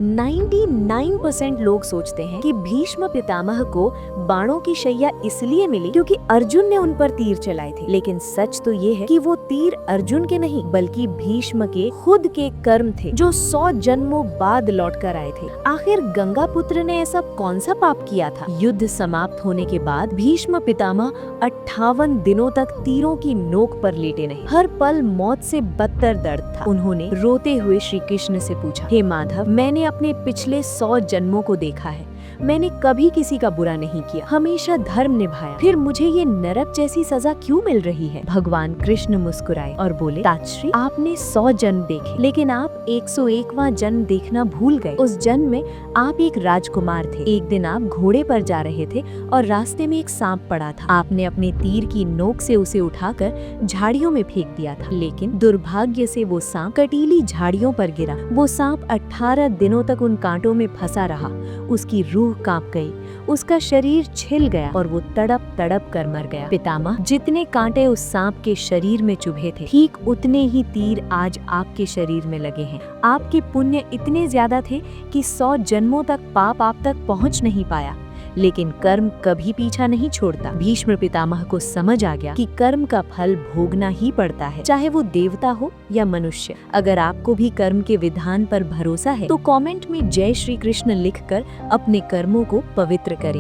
99% लोग सोचते हैं कि भीष्म पितामह को बाणों की शैया इसलिए मिली क्योंकि अर्जुन ने उन पर तीर चलाए थे, लेकिन सच तो ये है कि वो तीर अर्जुन के नहीं बल्कि भीष्म के खुद के कर्म थे जो 100 जन्मों बाद लौट कर आए थे। आखिर गंगा पुत्र ने ऐसा कौन सा पाप किया था? युद्ध समाप्त होने के बाद भीष्म पितामह 58 दिनों तक तीरों की नोक पर लेटे रहे। हर पल मौत से बदतर दर्द था। उन्होंने रोते हुए श्री कृष्ण से पूछा, हे माधव, मैंने अपने पिछले 100 जन्मों को देखा है, मैंने कभी किसी का बुरा नहीं किया, हमेशा धर्म निभाया, फिर मुझे ये नरक जैसी सजा क्यों मिल रही है? भगवान कृष्ण मुस्कुराए और बोले, तातश्री, आपने 100 जन्म देखे, लेकिन आप 101वां जन्म देखना भूल गए। उस जन्म में आप एक राजकुमार थे। एक दिन आप घोड़े पर जा रहे थे और रास्ते में एक सांप पड़ा था। आपने अपने तीर की नोक से उसे उठाकर झाड़ियों में फेंक दिया था, लेकिन दुर्भाग्य से वो सांप कटीली झाड़ियों पर गिरा। वो सांप 18 दिनों तक उन कांटों में फंसा रहा। उसकी रूह कांप गई, उसका शरीर छिल गया और वो तड़प तड़प कर मर गया। पितामह, जितने कांटे उस सांप के शरीर में चुभे थे, ठीक उतने ही तीर आज आपके शरीर में लगे हैं। आपके पुण्य इतने ज्यादा थे कि 100 जन्मों तक पाप आप तक पहुंच नहीं पाया, लेकिन कर्म कभी पीछा नहीं छोड़ता। भीष्म पितामह को समझ आ गया कि कर्म का फल भोगना ही पड़ता है, चाहे वो देवता हो या मनुष्य। अगर आपको भी कर्म के विधान पर भरोसा है तो कमेंट में जय श्री कृष्ण लिखकर अपने कर्मों को पवित्र करें।